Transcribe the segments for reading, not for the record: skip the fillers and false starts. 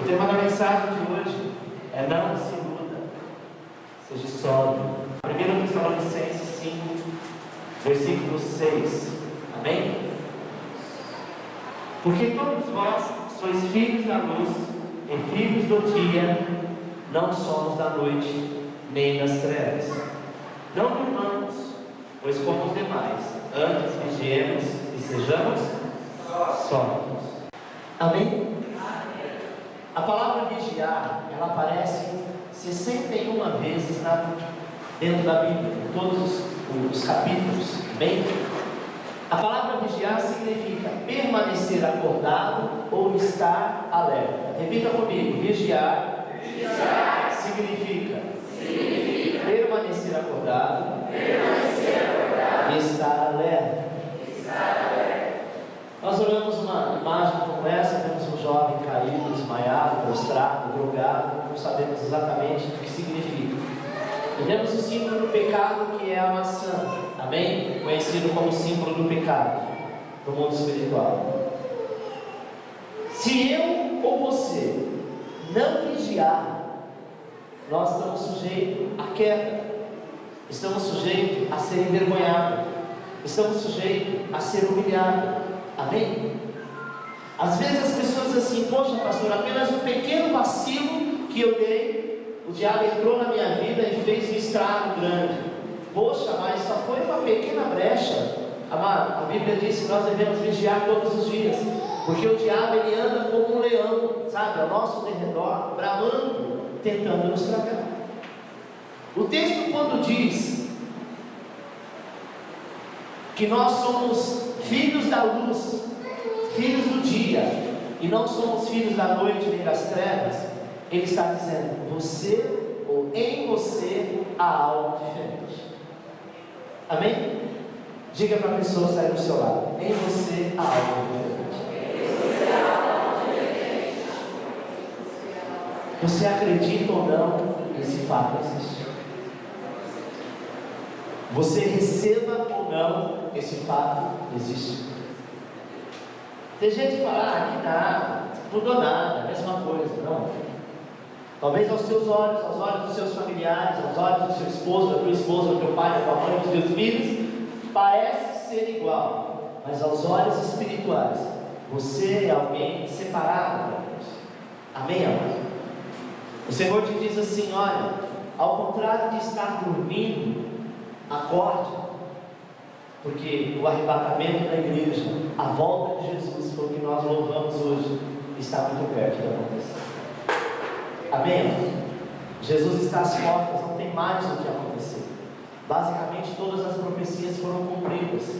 O tema da mensagem de hoje é: não se iluda, seja sóbrio. 1 Tessalonicenses 5, versículo 6. Amém? Porque todos vós sois filhos da luz e filhos do dia, não somos da noite nem das trevas. Não durmamos, pois como os demais, antes vigiemos e sejamos sóbrios. Amém? A palavra vigiar, ela aparece 61 vezes dentro da Bíblia, em todos os capítulos. Bem, a palavra vigiar significa permanecer acordado ou estar alerta. Repita comigo: vigiar, significa permanecer acordado, e estar alerta. Nós olhamos uma imagem como essa, vemos um jovem caído, desmaiado, prostrado, drogado, não sabemos exatamente o que significa. E vemos o símbolo do pecado, que é a maçã, amém? Conhecido como símbolo do pecado no mundo espiritual. Se eu ou você não vigiar, nós estamos sujeitos à queda, estamos sujeitos a ser envergonhados, estamos sujeitos a ser humilhados. Amém? Às vezes as pessoas dizem assim: poxa, pastor, apenas um pequeno vacilo que eu dei, o diabo entrou na minha vida e fez um estrago grande. Poxa, mas só foi uma pequena brecha. Amado, a Bíblia diz que nós devemos vigiar todos os dias, porque o diabo ele anda como um leão, sabe, ao nosso derredor, bramando, tentando nos tragar. O texto, quando diz que nós somos filhos da luz, filhos do dia, e não somos filhos da noite nem das trevas, ele está dizendo: você, ou em você, há algo diferente. Amém? Diga para a pessoa que está aí do seu lado: em você há algo diferente. Você acredita ou não, esse fato existe. Você receba ou não, esse fato existe. Tem gente que fala: que nada, não mudou nada, a mesma coisa. Não. Talvez aos seus olhos, aos olhos dos seus familiares, aos olhos do seu esposo, da tua esposa, do teu pai, da tua mãe, dos teus filhos, parece ser igual, mas aos olhos espirituais, você é alguém separado da Deus. Amém, amado? O Senhor te diz assim: olha, ao contrário de estar dormindo, acorde, porque o arrebatamento da igreja, a volta de Jesus, foi o que nós louvamos hoje, está muito perto de acontecer. Amém? Jesus está às portas, não tem mais o que acontecer. Basicamente todas as profecias foram cumpridas.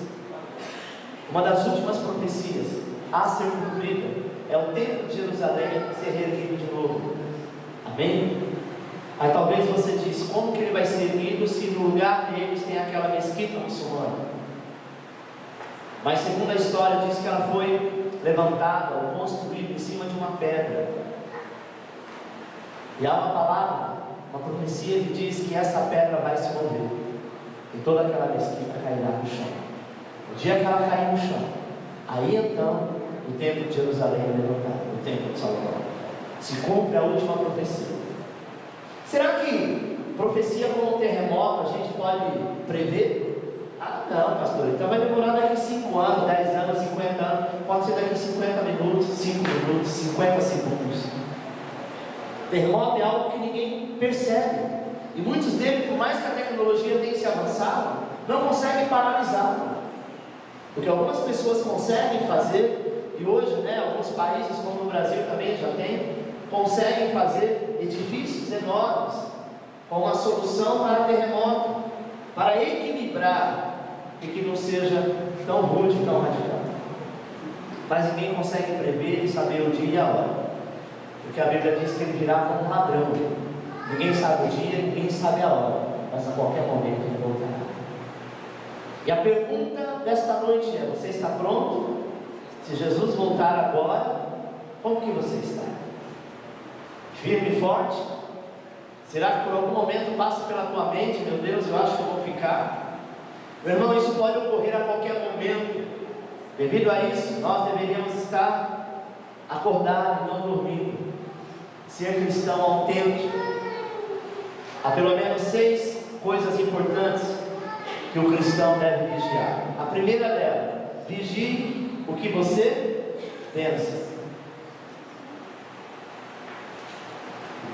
Uma das últimas profecias a ser cumprida é o templo de Jerusalém ser reerguido de novo. Amém? Aí talvez você diz: como que ele vai ser erguido se no lugar deles tem aquela mesquita muçulmana? Mas segundo a história diz que ela foi levantada ou construída em cima de uma pedra. E há uma palavra, uma profecia que diz que essa pedra vai se mover e toda aquela mesquita cairá no chão. O dia que ela cair no chão, aí então o templo de Jerusalém é levantado, o templo de Salomão. Se cumpre a última profecia. Será que profecia como um terremoto a gente pode prever? Ah, não, pastor, então vai demorar daqui 5 anos, 10 anos, 50 anos, pode ser daqui 50 minutos, 5 minutos, 50 segundos. Terremoto é algo que ninguém percebe, e muitos deles, por mais que a tecnologia tenha se avançado, não conseguem paralisar. Porque algumas pessoas conseguem fazer, e hoje, alguns países como o Brasil também já tem, conseguem fazer edifícios enormes com uma solução para terremoto, para equilibrar e que não seja tão rude, tão radical. Mas ninguém consegue prever e saber o dia e a hora, porque a Bíblia diz que ele virá como um ladrão. Ninguém sabe o dia, ninguém sabe a hora, mas a qualquer momento ele voltará. E a pergunta desta noite é: você está pronto? Se Jesus voltar agora, como que você está? Firme e forte? Será que por algum momento passa pela tua mente: meu Deus, eu acho que eu vou ficar? Meu irmão, isso pode ocorrer a qualquer momento. Devido a isso, nós deveríamos estar acordados, não dormindo. ser cristão autêntico, há pelo menos 6 coisas importantes que o cristão deve vigiar. A primeira dela: vigie o que você pensa.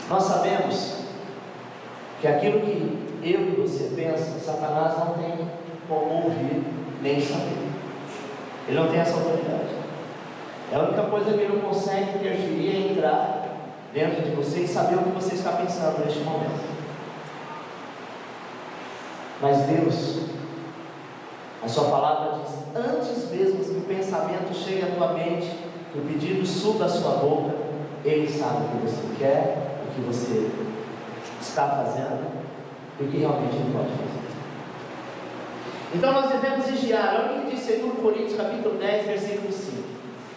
Nós sabemos que aquilo que eu e você pensa, Satanás não tem como ouvir nem saber. Ele não tem essa autoridade. É a única coisa que ele não consegue interferir é entrar dentro de você e saber o que você está pensando neste momento. Mas Deus, a sua palavra diz: antes mesmo que o pensamento chegue à tua mente, que o pedido suba à sua boca, Ele sabe o que você quer, o que você está fazendo e o que realmente Ele pode fazer. Então nós devemos vigiar. Olha o que diz 2 Coríntios capítulo 10, versículo 5: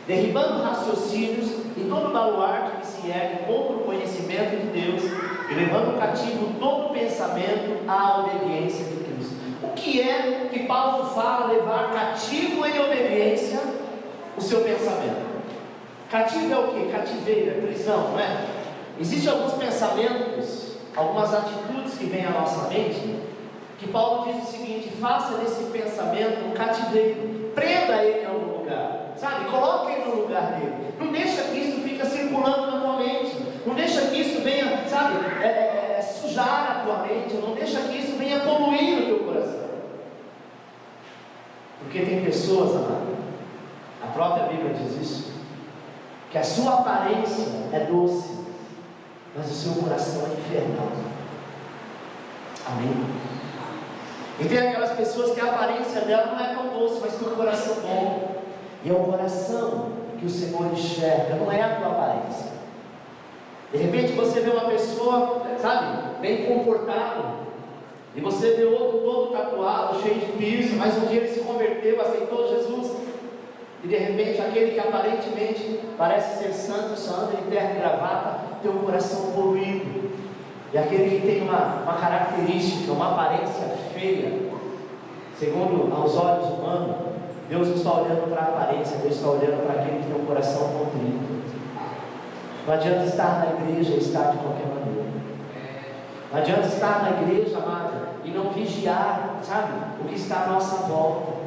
derribando raciocínios e todo baluarte que se ergue contra o conhecimento de Deus, e levando cativo todo pensamento à obediência de Cristo. O que é que Paulo fala levar cativo em obediência o seu pensamento? Cativo é o que? Cativeiro, é prisão, não é? Existem alguns pensamentos, algumas atitudes que vêm à nossa mente, que Paulo diz o seguinte: faça desse pensamento um cativeiro, prenda ele em algum lugar, sabe? Coloque ele no lugar dele. Não deixa que isso fique circulando na tua mente. Não deixa que isso venha, sabe, sujar a tua mente. Não deixa que isso venha poluir o teu coração. Porque tem pessoas, amado, a própria Bíblia diz isso, que a sua aparência é doce, mas o seu coração é infernal. Amém? E tem aquelas pessoas que a aparência dela não é tão doce, mas tem um coração bom. E é o coração que o Senhor enxerga, não é a tua aparência. De repente você vê uma pessoa, sabe, bem comportado, e você vê outro todo tatuado, cheio de piercing, mas um dia ele se converteu, aceitou Jesus, e de repente aquele que aparentemente parece ser santo, só anda de terno e gravata, tem um coração poluído. E aquele que tem uma característica, uma aparência feia, segundo aos olhos humanos, Deus não está olhando para a aparência, Deus está olhando para aquele que tem um coração contrito. Não adianta estar na igreja e estar de qualquer maneira. Não adianta estar na igreja, amada, e não vigiar, sabe, o que está à nossa volta.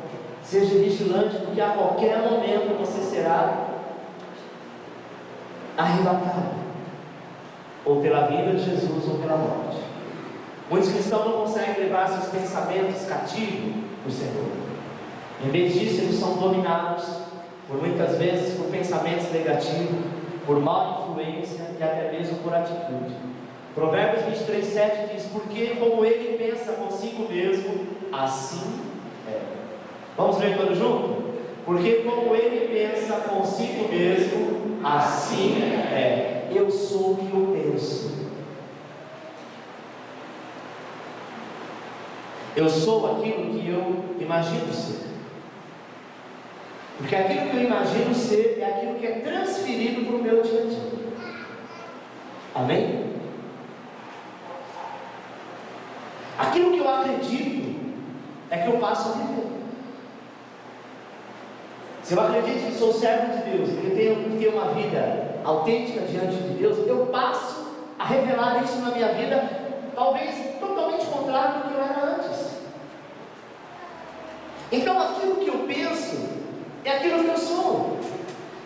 Seja vigilante, porque a qualquer momento você será arrebatado, ou pela vida de Jesus ou pela morte. Muitos cristãos não conseguem levar seus pensamentos cativos do Senhor. Em vez disso, eles são dominados por muitas vezes por pensamentos negativos, por má influência e até mesmo por atitude. Provérbios 23:7 diz: porque como ele pensa consigo mesmo, assim é. Vamos ler todos juntos? Porque como ele pensa consigo mesmo, assim é. Eu sou o que eu penso. Eu sou aquilo que eu imagino ser. Porque aquilo que eu imagino ser é aquilo que é transferido para o meu dia a dia. Amém? Aquilo que eu acredito é que eu passo a viver. Se eu acredito que sou servo de Deus, que tenho que ter uma vida autêntica diante de Deus, eu passo a revelar isso na minha vida, talvez totalmente contrário do que eu era antes. Então aquilo que eu penso é aquilo que eu sou.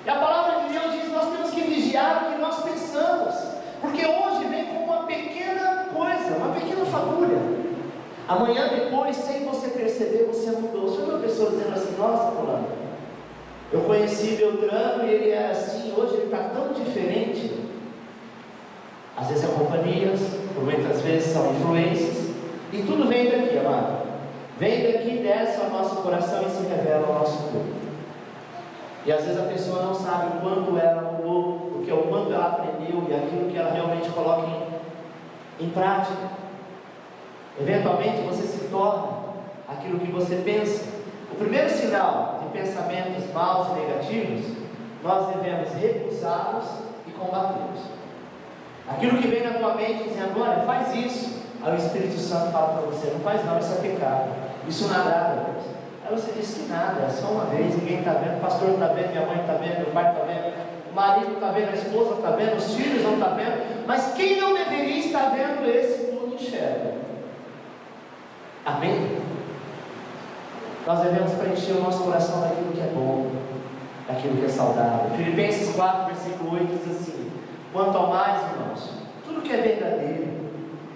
E a palavra de Deus diz que nós temos que vigiar o que nós pensamos, porque hoje vem como uma pequena coisa, uma pequena fagulha. Amanhã depois, sem você perceber, você mudou. Você ouviu pessoas dizendo assim: nossa, fulano, eu conheci Beltrano e ele era assim, hoje ele está tão diferente. Às vezes são companhias, por muitas vezes são influências, e tudo vem daqui, amado. Vem daqui, desce ao nosso coração e se revela ao nosso corpo. E às vezes a pessoa não sabe o quanto ela mudou, porque o quanto ela aprendeu e aquilo que ela realmente coloca em prática. Eventualmente você se torna aquilo que você pensa. O primeiro sinal de pensamentos maus e negativos, nós devemos recusá-los e combatê-los. Aquilo que vem na tua mente dizendo: olha, faz isso. Aí o Espírito Santo fala para você: não faz não, isso é pecado, isso não agrada a Deus. Aí você diz que nada, é só uma vez, ninguém está vendo, o pastor não está vendo, minha mãe está vendo, meu pai está vendo. marido está vendo, a esposa está vendo, os filhos não estão vendo, mas quem não deveria estar vendo, esse mundo enxerga. Amém? Nós devemos preencher o nosso coração daquilo que é bom, daquilo que é saudável. Filipenses 4, versículo 8 diz assim: quanto ao mais, irmãos, tudo que é verdadeiro,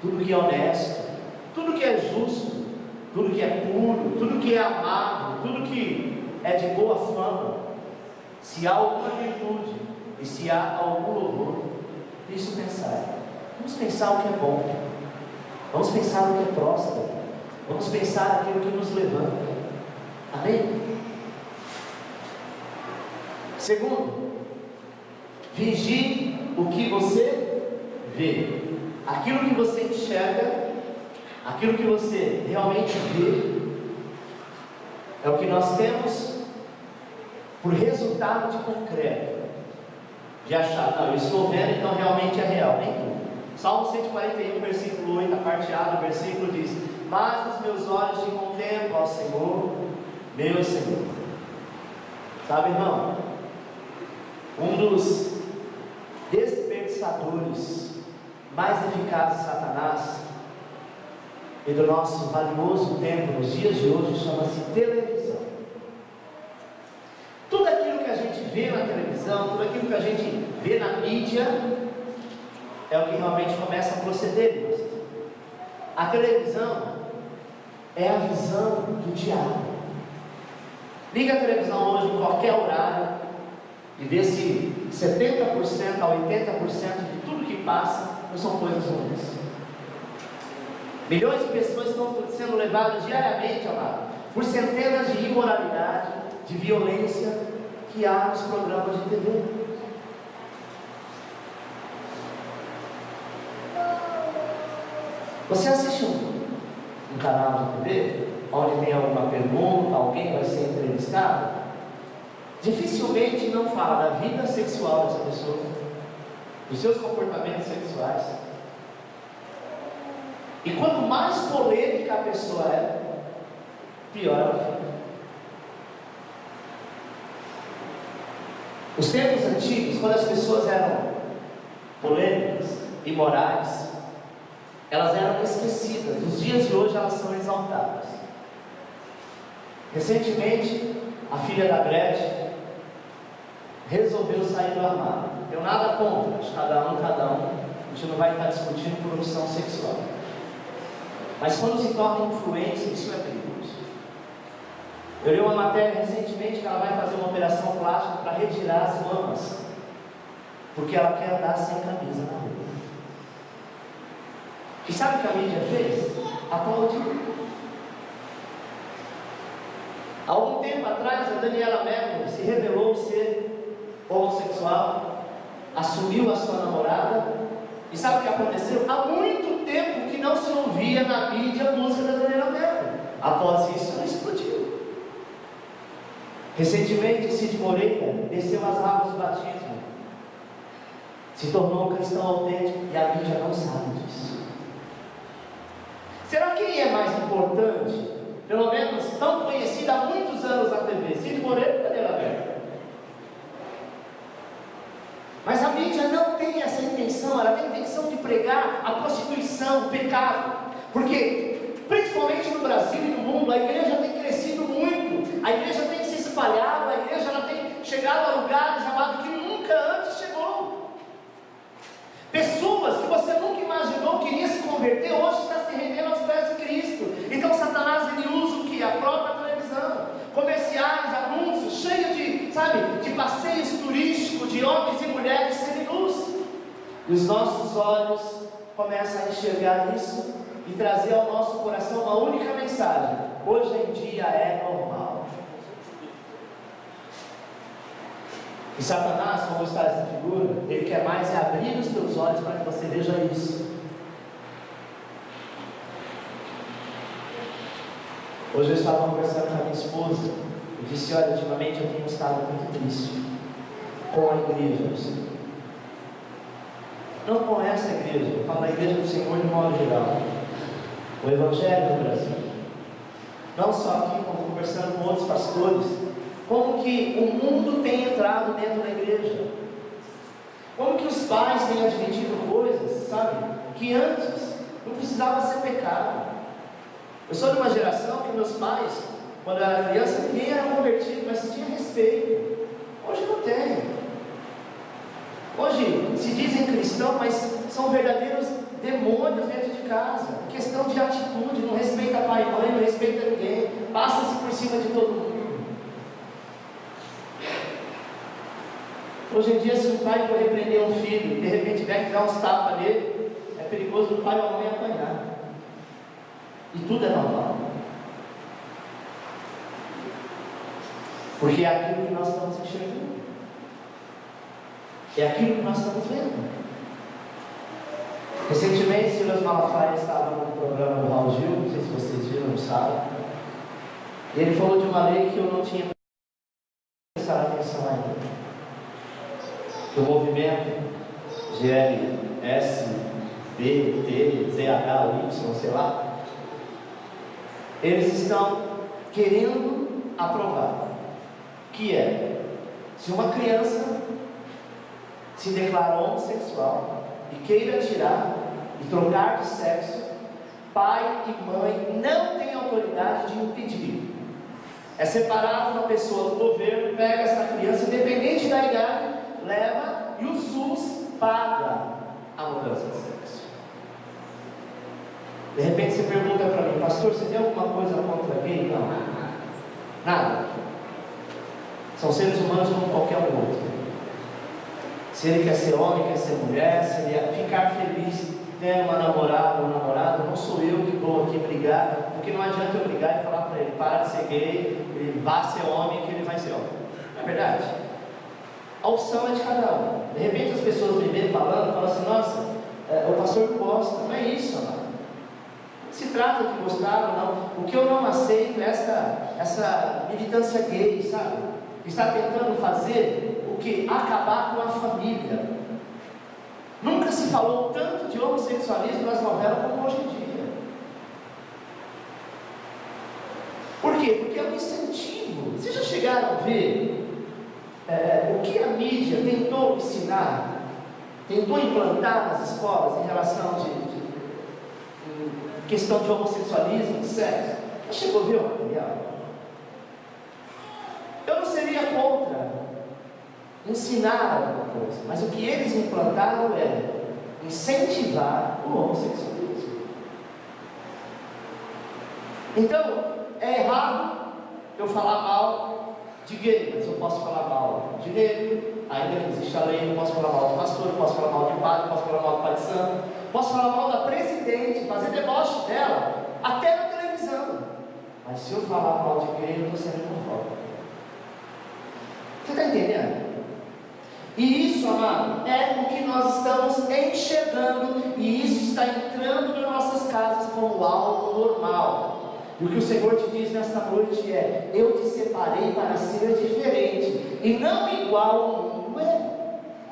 tudo que é honesto, tudo que é justo, tudo que é puro, tudo que é amável, tudo que é de boa fama, se há alguma virtude e se há algum louvor, isso pensar. Vamos pensar o que é bom, vamos pensar no que é próspero, vamos pensar naquilo que nos levanta. Amém? Segundo, vigie o que você vê. Aquilo que você enxerga, aquilo que você realmente vê, é o que nós temos por resultado de concreto, de achar, não, eu estou vendo, então realmente é real. Nem tudo. Salmo 141, versículo 8, a parte A do versículo diz: mas os meus olhos te contemplam, ó Senhor, meu Senhor. Sabe, irmão, um dos desperdiçadores mais eficazes de Satanás e do nosso valioso tempo nos dias de hoje chama-se televisão. Tudo aquilo que a gente vê na televisão, tudo aquilo que a gente vê na mídia, é o que realmente começa a proceder, irmãos. A televisão é a visão do diabo. Liga a televisão hoje em qualquer horário e vê se 70% a 80% de tudo que passa não são coisas ruins. Milhões de pessoas estão sendo levadas diariamente, amado, por centenas de imoralidade, de violência que há nos programas de TV. Você assiste um canal de TV onde tem alguma pergunta, alguém vai ser entrevistado, dificilmente não fala da vida sexual dessa pessoa, dos seus comportamentos sexuais. E quanto mais polêmica a pessoa é, pior ela fica. Os tempos antigos, quando as pessoas eram polêmicas, imorais, elas eram esquecidas. Nos dias de hoje elas são exaltadas. Recentemente, a filha da Gretchen resolveu sair do armário. Não tenho nada contra, acho que cada um. A gente não vai estar discutindo por opção sexual. Mas quando se torna influência, isso é perigoso. Eu li uma matéria recentemente que ela vai fazer uma operação plástica para retirar as mamas, porque ela quer andar sem camisa na rua. E sabe o que a mídia fez? Aplaudiu. Há algum tempo atrás, a Daniela Mercury se revelou ser homossexual, assumiu a sua namorada. E sabe o que aconteceu? Há muito tempo que não se ouvia na mídia a música da Daniela Mercury. Após isso, ela explodiu. Recentemente, Cid Moreira desceu as águas do batismo, se tornou um cristão autêntico e a mídia não sabe disso. Será que quem é mais importante, pelo menos tão conhecida há muitos anos na TV? Cid Moreira ou Daniela Mercury? Mas a mídia não tem essa intenção, ela tem a intenção de pregar a prostituição, o pecado, porque principalmente no Brasil e no mundo, a igreja tem crescido muito, a igreja tem se espalhado, a igreja ela tem chegado a lugares amados que nunca antes chegou. Pessoas que você nunca imaginou que iria se converter, hoje está se rendendo aos pés de Cristo. Então Satanás ele usa o que? A própria televisão, comerciais, anúncios, cheio de, de passeios turísticos de homens e mulheres seminus. E os nossos olhos começam a enxergar isso e trazer ao nosso coração uma única mensagem: hoje em dia é normal. E Satanás, como está essa figura, ele quer mais é abrir os teus olhos para que você veja isso. Hoje eu estava conversando com a minha esposa e disse: olha, ultimamente eu tenho estado muito triste com a igreja do Senhor. Não com essa igreja, eu falo da igreja do Senhor de modo geral, o Evangelho no Brasil. Não só aqui, como conversando com outros pastores, como que o mundo tem entrado dentro da igreja. muitos pais têm admitido coisas, sabe, que antes não precisava ser pecado. Eu sou de uma geração que meus pais, quando eu era criança, ninguém era convertido, mas tinha respeito. Hoje não tem. Hoje se dizem cristãos, mas são verdadeiros demônios dentro de casa. Questão de atitude, não respeita pai e mãe, não respeita ninguém, passa-se por cima de todo mundo. Hoje em dia, se um pai for repreender um filho e de repente tiver que dar uns tapas nele, é perigoso o pai ou a mãe apanhar. E tudo é normal. Porque é aquilo que nós estamos enxergando. É aquilo que nós estamos vendo. Recentemente, Silas Malafaia estava no programa do Raul Gil, não sei se vocês viram, não sabem. E ele falou de uma lei que eu não tinha prestado atenção ainda. Que o movimento GLSBTZHY, sei lá, eles estão querendo aprovar. Que é, se uma criança se declara homossexual e queira tirar e trocar de sexo, pai e mãe não têm autoridade de impedir. É separado uma pessoa do governo, pega essa criança, independente da idade, leva e o SUS paga a mudança de sexo. De repente você pergunta para mim, pastor, você tem alguma coisa contra gay? Não, nada. São seres humanos como qualquer outro. Se ele quer ser homem, quer ser mulher, se ele ficar feliz tendo uma namorada ou um namorado, não sou eu que vou aqui brigar, porque não adianta eu brigar e falar para ele, para de ser gay, ele vá ser homem, que ele vai ser homem. Não é verdade? A opção é de cada um. De repente as pessoas me veem falando, falam assim, nossa, o pastor gosta. Não é isso, amado. Não se trata de gostar ou não. O que eu não aceito é essa militância gay, sabe? Está tentando fazer o que? Acabar com a família. Nunca se falou tanto de homossexualismo nas novelas como hoje em dia. Por quê? Porque é um incentivo. Vocês já chegaram a ver o que a mídia tentou ensinar, tentou implantar nas escolas em relação em questão de homossexualismo, de sexo? Já chegou a ver o material? Eu não seria contra ensinar alguma coisa, mas o que eles implantaram é incentivar o homossexualismo. Então, é errado eu falar mal de gay, mas eu posso falar mal de negro, ainda que exista a lei, eu posso falar mal de pastor, eu posso falar mal de padre, eu posso falar mal de pai de santo, posso falar mal da presidente, fazer deboche dela, até na televisão. Mas se eu falar mal de gay, eu estou sendo homofóbico. Você está entendendo? E isso, amado, é o que nós estamos enxergando, e isso está entrando nas nossas casas como algo normal. E o que o Senhor te diz nesta noite é: eu te separei para ser diferente, e não igual ao mundo é.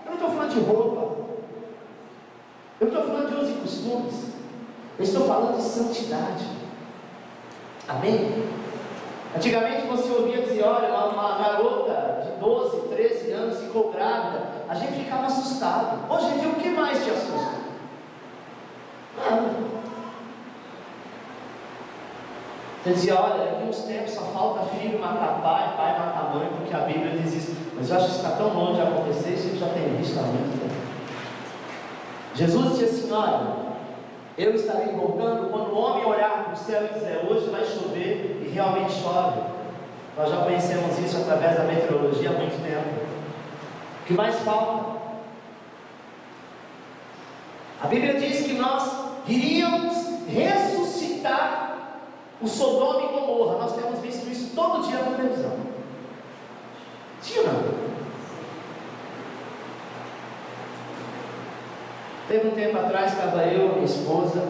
Eu não estou falando de roupa, eu estou falando de usos e costumes, eu estou falando de santidade. Amém? Antigamente você ouvia dizer, olha, uma garota de 12, 13 anos ficou grávida, a gente ficava assustado. Hoje em dia, o que mais te assusta? Nada. Você dizia, olha, daqui uns tempos só falta filho matar pai, pai matar mãe, porque a Bíblia diz isso. Mas eu acho que isso está tão longe de acontecer, isso já tem visto há muito tempo. Jesus disse assim, olha, eu estarei voltando quando o homem olhar para o céu e dizer, hoje vai chover, e realmente chove. Nós já conhecemos isso através da meteorologia há muito tempo. O que mais falta? A Bíblia diz que nós iríamos ressuscitar o Sodoma e Gomorra. Nós temos visto isso todo dia na televisão. Sim ou não? Teve um tempo atrás, estava eu, minha esposa,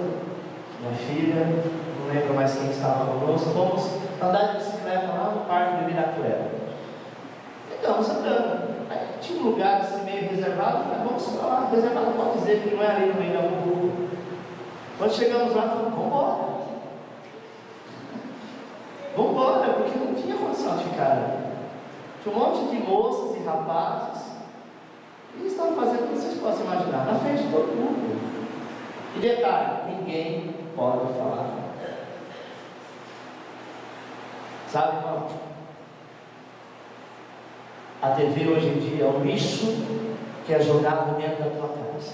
minha filha, não lembro mais quem estava conosco, fomos andar de bicicleta lá no Parque do Ibirapuera. Estamos andando. Aí tinha um lugar assim meio reservado, falei, vamos para lá, reservado pode dizer que não é ali no meio da rua. Quando chegamos lá, falamos, vamos embora. Vamos embora, porque não tinha condição de ficar ali. Tinha um monte de moças e rapazes, e eles estavam fazendo o que vocês possa imaginar, na frente de todo mundo. E detalhe, ninguém pode falar. Sabe, irmão? A TV hoje em dia é um lixo que é jogado dentro da tua casa.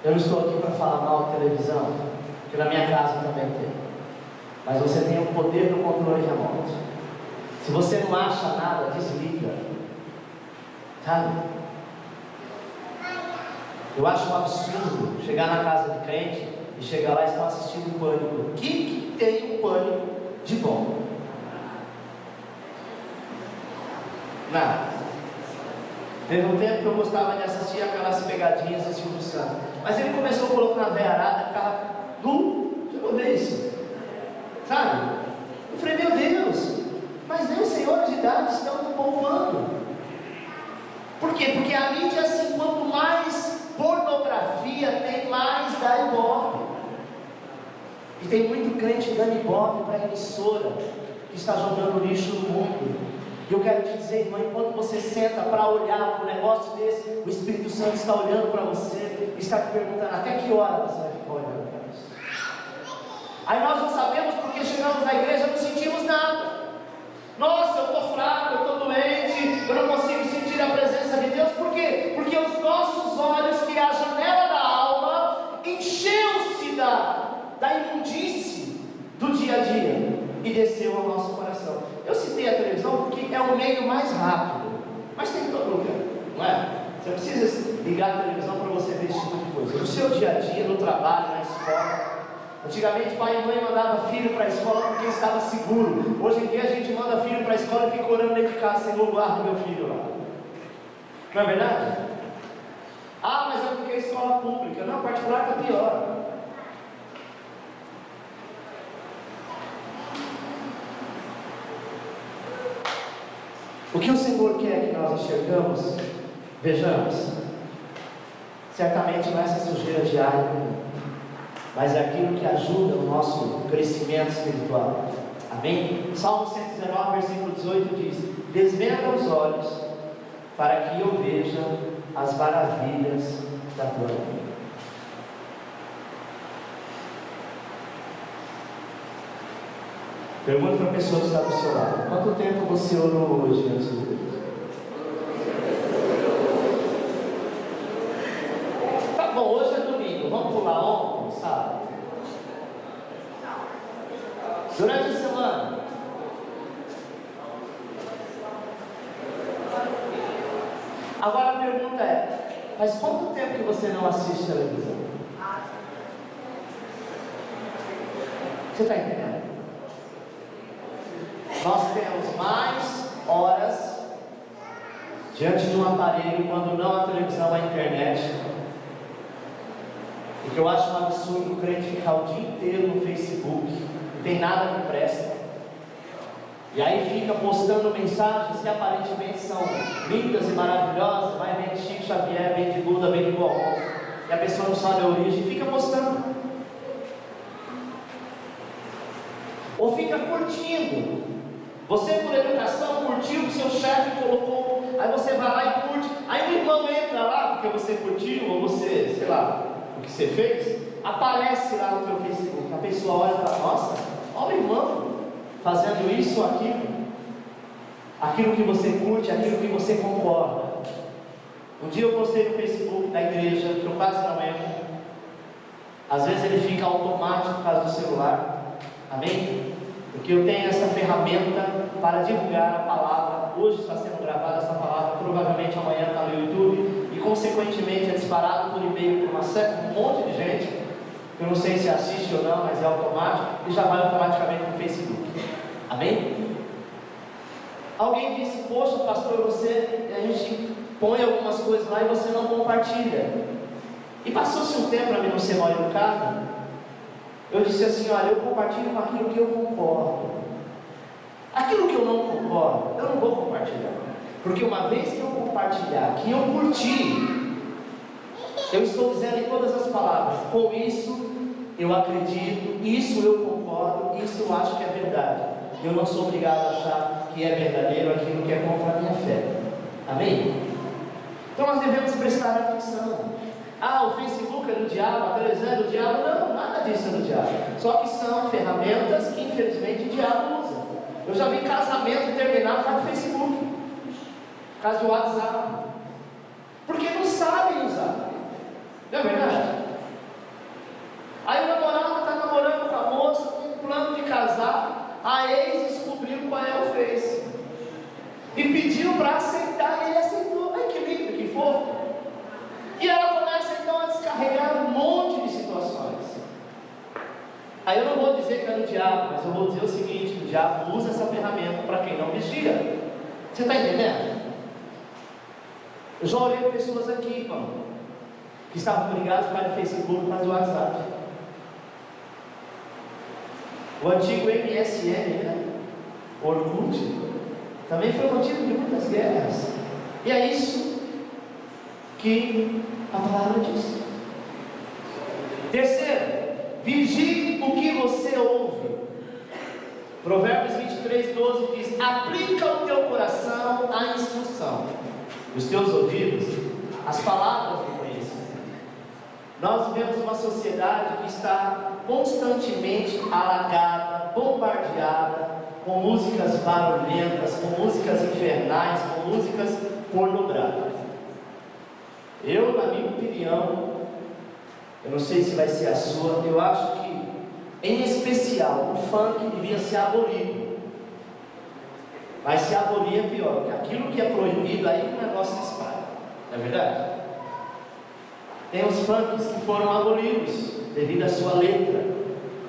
Eu não estou aqui para falar mal de televisão, porque na minha casa também tem. Mas você tem o poder do controle remoto. Se você não acha nada, desliga. Sabe? Eu acho um absurdo chegar na casa de crente e chegar lá e estão assistindo Pânico. O que tem um Pânico de bom? Nada. Teve um tempo que eu gostava de assistir aquelas pegadinhas do Silvio Santos. Mas ele começou a colocar na veiarada, ficava deixa eu ver isso. Sabe? Eu falei, meu Deus, mas nem os senhores de idade estão poupando. Por quê? Porque a mídia é assim, quanto mais pornografia tem, mais dá ibope. E tem muito crente dando ibope para a emissora que está jogando lixo no mundo. E eu quero te dizer, irmão, enquanto você senta para olhar para um negócio desse, o Espírito Santo está olhando para você e está te perguntando até que hora você vai ficar olhando para isso. Aí nós não sabemos porque chegamos na igreja e não sentimos nada. Nossa, eu estou fraco, eu estou doente, eu não consigo sentir a presença de Deus. Por quê? Porque os nossos olhos, que é a janela da alma, encheu-se da imundície do dia a dia e desceu ao nosso coração. Eu citei a televisão porque é o meio mais rápido, mas tem em todo lugar, não é? Você não precisa ligar a televisão para você ver esse tipo de coisa. No seu dia a dia, no trabalho, na escola. Antigamente pai e mãe mandavam filho para a escola porque estava seguro. Hoje em dia a gente manda filho para a escola e fica orando dentro de casa, Senhor, guarda meu filho lá. Não é verdade? Ah, mas é porque é escola pública. Não, particular está pior. O que o Senhor quer que nós enxergamos, vejamos, certamente não é essa sujeira diária, mas é aquilo que ajuda o nosso crescimento espiritual. Amém? Salmo 119, versículo 18 diz: desvenda os olhos para que eu veja as maravilhas da tua lei. Pergunta para a pessoa que está do seu lado: quanto tempo você orou hoje antes de Deus? Tá bom, hoje é domingo, vamos pular ontem, sabe? Durante a semana. Agora a pergunta é: faz quanto tempo que você não assiste televisão? Você está entendendo? Nós temos mais horas diante de um aparelho, quando não a televisão, a internet. O que eu acho um absurdo o crente ficar o dia inteiro no Facebook, não tem nada que presta, e aí fica postando mensagens que aparentemente são lindas e maravilhosas, mas vem de Chico Xavier, vem de Buda, vem de Gomes, e a pessoa não sabe a origem e fica postando. Ou fica curtindo. Você, por educação, curtiu o que seu chefe colocou, aí você vai lá e curte, aí o irmão entra lá porque você curtiu, ou você, sei lá, o que você fez, aparece lá no teu Facebook, a pessoa olha e fala: nossa, olha o irmão fazendo isso ou aquilo que você curte, aquilo que você concorda. Um dia eu postei no Facebook da igreja, que eu quase não entro, às vezes ele fica automático por causa do celular, amém? Porque eu tenho essa ferramenta para divulgar a palavra. Hoje está sendo gravada essa palavra, provavelmente amanhã está no YouTube, e consequentemente é disparado por e-mail por um monte de gente. Eu não sei se assiste ou não, mas é automático, e já vai automaticamente para o Facebook. Amém? Alguém disse: poxa pastor, a gente põe algumas coisas lá e você não compartilha. E passou-se um tempo para mim não ser mal educado. Eu disse assim: olha, eu compartilho com aquilo que eu concordo. Aquilo que eu não concordo, eu não vou compartilhar. Porque uma vez que eu compartilhar, que eu curti, eu estou dizendo em todas as palavras: com isso eu acredito, isso eu concordo, isso eu acho que é verdade. Eu não sou obrigado a achar que é verdadeiro aquilo que é contra a minha fé. Amém? Então nós devemos prestar atenção. O Facebook é do diabo, a televisão é do diabo. Não, nada disso é do diabo. Só que são ferramentas que infelizmente o diabo usa. Eu já vi casamento terminar por causa do Facebook, por causa do WhatsApp, porque não sabem usar. Não é verdade? Aí o namorado está namorando com a moça, tem um plano de casar. A ex descobriu qual é o Face e pediu para aceitar, e ele aceitou. Ai, que lindo, que fofo. E ela começa então a descarregar um monte de situações. Aí eu não vou dizer que é do diabo, mas eu vou dizer o seguinte: o diabo usa essa ferramenta para quem não vigia. Você está entendendo? Eu já orei pessoas aqui, irmão, que estavam brigadas para o Facebook, para o WhatsApp. O antigo MSN, né? Orkut, também foi motivo de muitas guerras. E é isso que a palavra diz. Terceiro, vigie o que você ouve. Provérbios 23:12 diz: aplica o teu coração à instrução, os teus ouvidos as palavras do conhecimento. Nós vivemos uma sociedade que está constantemente alagada, bombardeada com músicas barulhentas, com músicas infernais, com músicas pornográficas. Eu, na minha opinião, eu não sei se vai ser a sua, eu acho que, em especial, o funk devia ser abolido. Mas se abolir é pior, porque aquilo que é proibido, aí o negócio se espalha. Não é verdade? Tem os funks que foram abolidos devido à sua letra,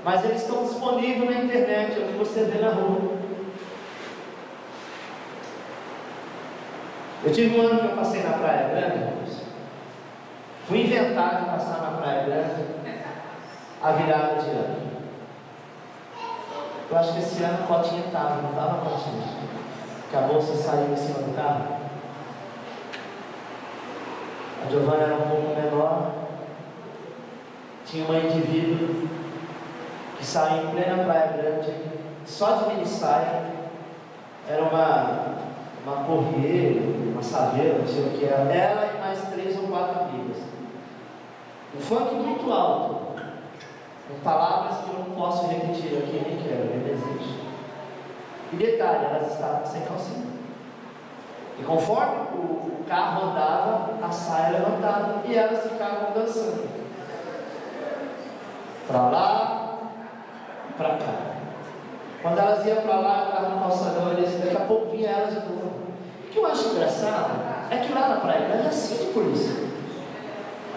mas eles estão disponíveis na internet, onde você vê na rua. Eu tive um ano que eu passei na Praia Grande. Fui inventar de passar na Praia Grande a virada de ano. Eu acho que esse ano a Cotinha estava, não estava a Cotinha, que a bolsa saiu em cima do carro. A Giovana era um pouco menor. Tinha uma indivíduo que saiu em plena Praia Grande, só de mini saia. Era uma corrieira, uma saveira, não sei o que era. Ela e mais 3 ou 4 amigas. Um funk muito alto, com palavras que eu não posso repetir aqui, nem quero, nem desejo. E detalhe, elas estavam sem calcinha. E conforme o carro andava, a saia levantava e elas ficavam dançando. Para lá, para cá. Quando elas iam para lá, eu estava no calçadão, daqui a pouco vinha elas de novo. O que eu acho engraçado é que lá na Praia Grande é assim de polícia.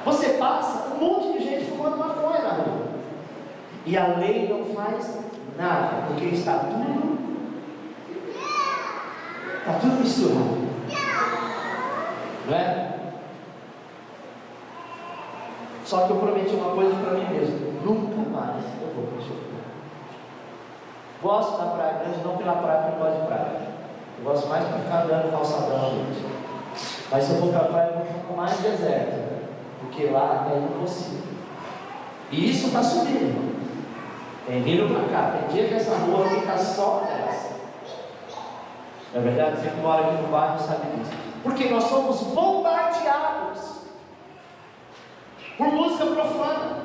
Você passa, um monte de gente fumando maconha na rua. E a lei não faz nada, porque está tudo misturado. Não é? Só que eu prometi uma coisa para mim mesmo: nunca mais eu vou para o show. Gosto da Praia Grande, não pela praia, porque eu gosto de praia. Eu gosto mais para ficar andando calçadão, gente. Mas se eu for para a praia, eu vou ficar mais deserto, porque lá é impossível. E isso está subindo. Tem vindo para cá. Tem dia que essa rua fica só dessa. Não é verdade? Você que mora aqui no bairro sabe disso. Porque nós somos bombardeados por música profana.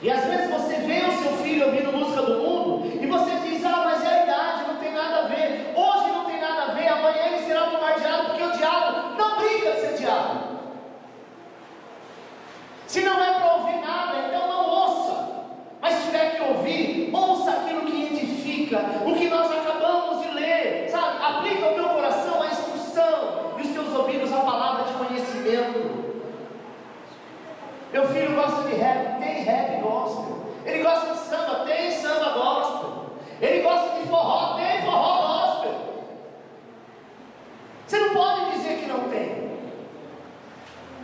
E às vezes você vê o seu filho ouvindo música do mundo e você diz: mas é a idade, não tem nada a ver. Hoje não tem nada a ver, amanhã ele será bombardeado, porque o diabo não brinca de ser diabo. Se não é para ouvir nada, então não ouça. Mas se tiver que ouvir, ouça aquilo que edifica, o que nós acabamos de ler, sabe? Aplica o teu coração à instrução e os teus ouvidos à palavra de conhecimento. Meu filho gosta de rap, tem rap gospel. Ele gosta de samba, tem samba gospel. Ele gosta de forró, tem forró gospel. Você não pode dizer que não tem.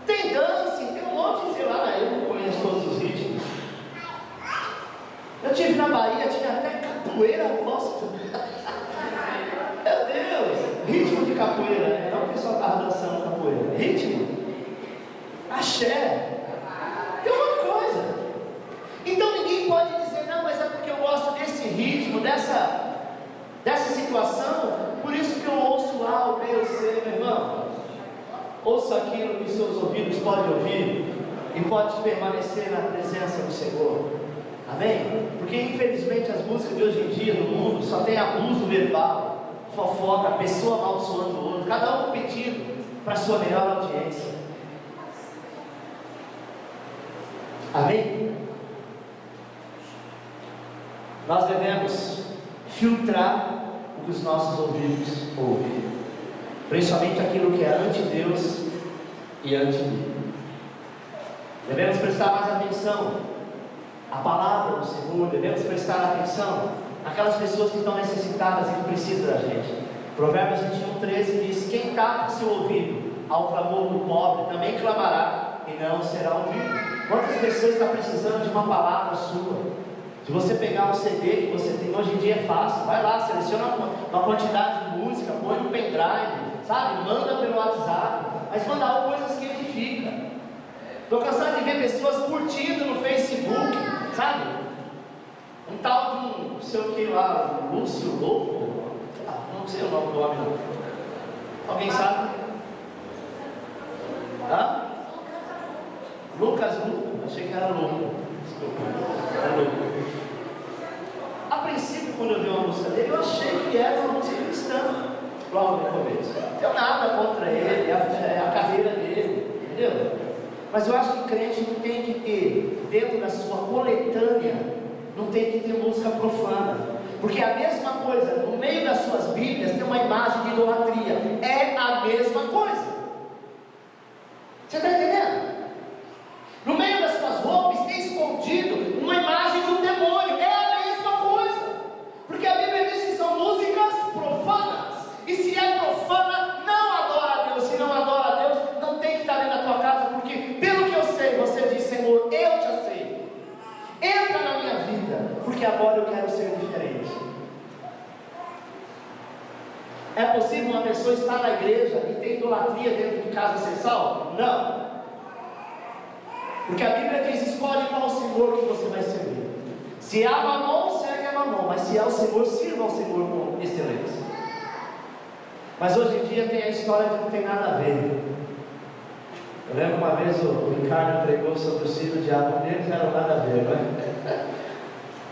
Tem dancing, tem um monte de, sei lá, eu não conheço todos os ritmos. Eu estive na Bahia, tinha até capoeira gospel. Meu Deus, ritmo de capoeira, né? Não o pessoal estava dançando capoeira, ritmo, axé. Tem uma coisa. Então ninguém pode dizer: não, mas é porque eu gosto desse ritmo, dessa situação, por isso que eu ouço A, o B, o C, meu irmão. Ouça ouça aquilo que os seus ouvidos podem ouvir e pode permanecer na presença do Senhor. Amém? Porque infelizmente as músicas de hoje em dia no mundo só tem abuso verbal, fofoca, pessoa amaldiçoando o outro, cada um pedindo para sua melhor audiência. Amém? Nós devemos filtrar o que os nossos ouvidos ouvem, principalmente aquilo que é anti-Deus e anti-Bíblia. Devemos prestar mais atenção à palavra do Senhor, devemos prestar atenção àquelas pessoas que estão necessitadas e que precisam da gente. Provérbios 21:13 diz: quem tapa o seu ouvido ao clamor do pobre também clamará e não será ouvido. Quantas pessoas estão precisando de uma palavra sua? Se você pegar um CD que você tem, hoje em dia é fácil, vai lá, seleciona uma quantidade de música, põe no pendrive, sabe? Manda pelo WhatsApp, mas manda coisas que edificam. Estou cansado de ver pessoas curtindo no Facebook, sabe? Um tal de um, não sei o que lá, Lúcio Louco, não sei o nome do homem não. Alguém sabe? Hã? Lucas Louco, achei que era louco. Desculpa, era louco. A princípio, quando eu vi uma música dele, eu achei que era uma música cristã, logo no começo. Não tenho nada contra ele, é a carreira dele, entendeu? Mas eu acho que o crente não tem que ter, dentro da sua coletânea, não tem que ter música profana. Porque é a mesma coisa, no meio das suas Bíblias tem uma imagem de idolatria. É a mesma coisa. Você está entendendo? No meio das suas roupas tem escondido uma imagem de um demônio. É a mesma coisa. Porque a Bíblia diz que são músicas profanas. E se é profana, não adora a Deus. Se não adora a Deus, não tem que estar dentro da tua casa. Porque pelo que eu sei, você diz: Senhor, eu te aceito. Entra na minha vida, porque agora eu quero ser diferente. É possível uma pessoa estar na igreja e ter idolatria dentro de casa ser salvo? Não. Porque a Bíblia diz: escolhe qual o Senhor que você vai servir. Se é a Mamon, segue a Mamon. Mas se é o Senhor, sirva ao Senhor com excelência. Mas hoje em dia tem a história que não tem nada a ver. Eu lembro uma vez o Ricardo pregou sobre os filhos do diabo deles, era nada a ver, não é?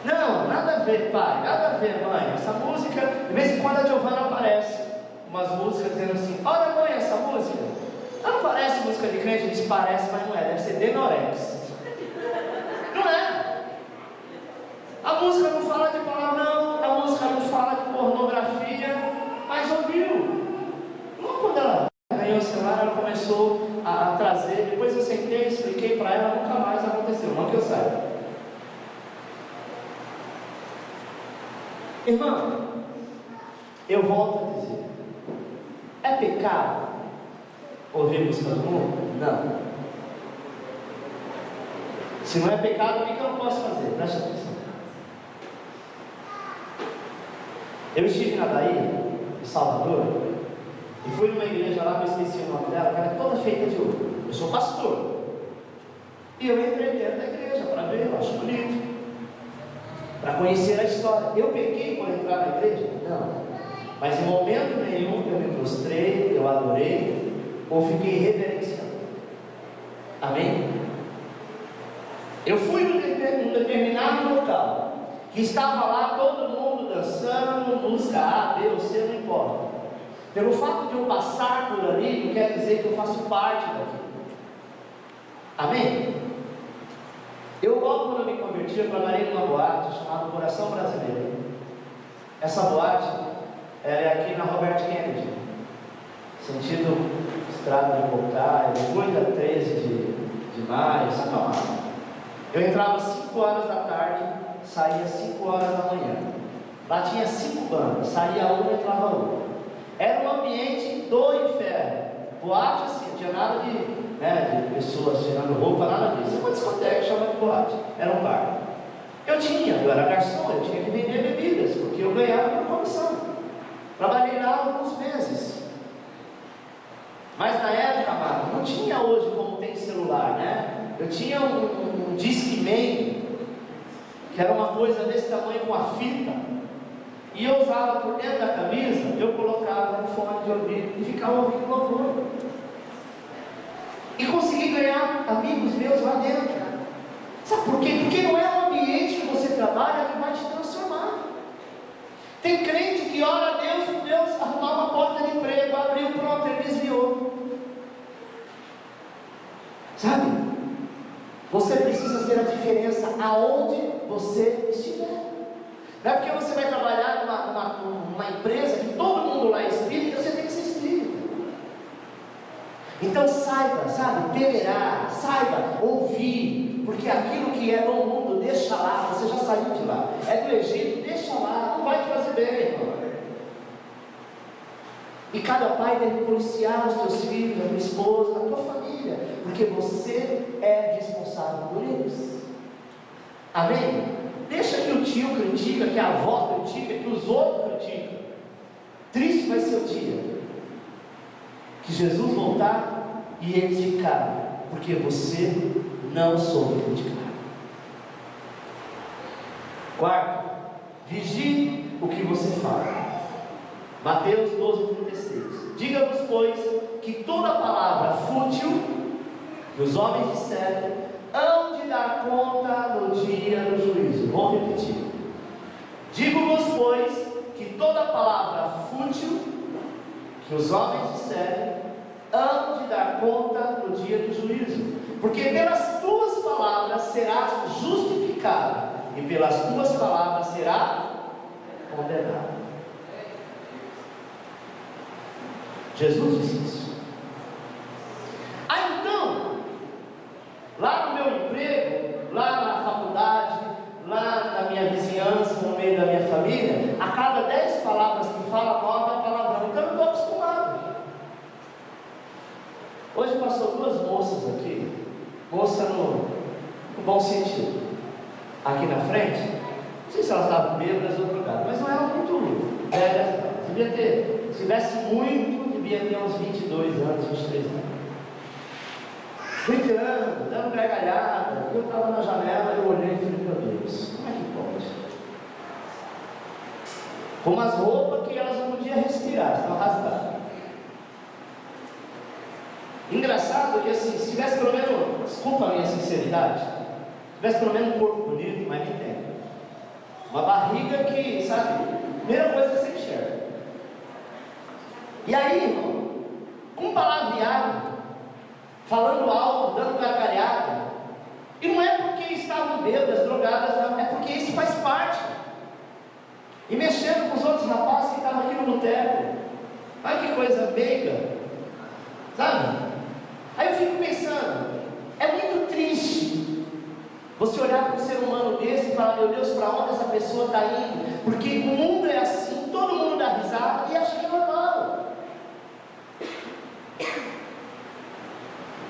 Não, nada a ver, pai, nada a ver, mãe. Essa música, de vez em quando a Giovana aparece, umas músicas dizendo assim: olha, mãe, essa música não parece música de crente. Diz: parece, mas não é, deve ser Denorex. Não é? A música não fala de palavrão, a música não fala de pornografia, mas ouviu. Não, quando ela ganhou o celular, ela começou a trazer. Depois eu sentei, expliquei para ela, nunca mais aconteceu, não que eu saiba. Irmão, eu volto a dizer: é pecado ouvir música do mundo? Não. Se não é pecado, o que eu não posso fazer? Presta atenção. Eu estive na Bahia, em Salvador, e fui numa igreja lá, que eu esqueci o nome dela, que era toda feita de ouro. Eu sou pastor. E eu entrei dentro da igreja para ver, eu acho bonito, para conhecer a história. Eu pequei por entrar na igreja? Não. Mas em momento nenhum eu me prostrei, eu adorei, ou fiquei reverenciando. Amém? Eu fui num determinado local, que estava lá todo mundo dançando, música A, B ou C, não importa. Pelo fato de eu passar por ali, não quer dizer que eu faço parte daquilo. Amém? Eu logo quando eu me converti, eu trabalhei numa boate chamada Coração Brasileiro. Essa boate é aqui na Robert Kennedy, sentido Estrada de Bocaia, depois da 13 de maio, Santa Amaro. Eu entrava às 5 horas da tarde, saía às 5 horas da manhã. Lá tinha 5 bandas, saía uma e entrava outra. Era um ambiente do inferno. Boate assim, não tinha nada de pessoas tirando roupa, nada disso. É uma discoteca chamada de boate, era um bar. Eu era garçom, eu tinha que vender bebidas, porque eu ganhava uma comissão. Trabalhei lá alguns meses. Mas na época, amado, não tinha hoje como tem celular, né? Eu tinha um Discman, que era uma coisa desse tamanho com a fita, e eu usava por dentro da camisa, eu colocava um fone de ouvido e ficava ouvindo louvor. amigos meus lá dentro. Sabe por quê? Porque não é o ambiente que você trabalha que vai te transformar. Tem crente que ora a Deus arrumar uma porta de emprego, abriu, pronto, ele desviou. Sabe? Você precisa ser a diferença aonde você estiver. Não é porque você vai trabalhar numa empresa que todo mundo lá é espírita, você tem que ser espírita. Então saiba, sabe, tolerar, saiba ouvir, porque aquilo que é do mundo, deixa lá, você já saiu de lá. É do Egito, deixa lá, não vai te fazer bem, irmão. E cada pai deve policiar os teus filhos, a tua esposa, a tua família, porque você é responsável por eles. Amém? Deixa que o tio critica, que a avó critica, que os outros criticam. Triste vai ser o dia que Jesus voltar e eles ficarem, porque você não soube criticar. Quarto, vigie o que você fala. Mateus 12:36. Diga-vos, pois, que toda palavra fútil que os homens disserem, hão de dar conta no dia do juízo. Vou repetir. Digo-vos, pois, que toda palavra fútil que os homens disserem, hão de dar conta no dia do juízo. Porque pelas tuas palavras serás justificado, e pelas tuas palavras será condenado. Jesus disse isso. Então, lá no meu emprego, lá na faculdade, lá na minha vizinhança, no meio da minha família, a cada 10 palavras que fala, 9 é palavrão. Então eu estou acostumado. Hoje passou 2 moças aqui, moça no bom sentido, aqui na frente. Não sei se elas estavam bêbadas ou drogadas, mas não eram muito velhas. Devia ter, se tivesse muito, devia ter uns 22 anos, 23 anos. Gritando, dando gargalhada. Eu estava na janela, eu olhei e falei, meu Deus, como é que pode? Com umas roupas que elas não podiam respirar, estavam rasgadas. Engraçado que assim, se tivesse pelo menos, desculpa a minha sinceridade, se tivesse pelo menos um corpo bonito, mas nem tem. Uma barriga que, sabe, primeira coisa que você enxerga. E aí, irmão, com palavreado, falando alto, dando gargalhada, e não é porque estavam bêbadas, drogadas, não, é porque isso faz parte. E mexendo com os outros rapazes que estavam aqui no boteco. Olha que coisa meiga, sabe? Aí eu fico pensando, é muito triste você olhar para um ser humano desse e falar, meu Deus, para onde essa pessoa está indo? Porque o mundo é assim, todo mundo dá risada e acha que é normal.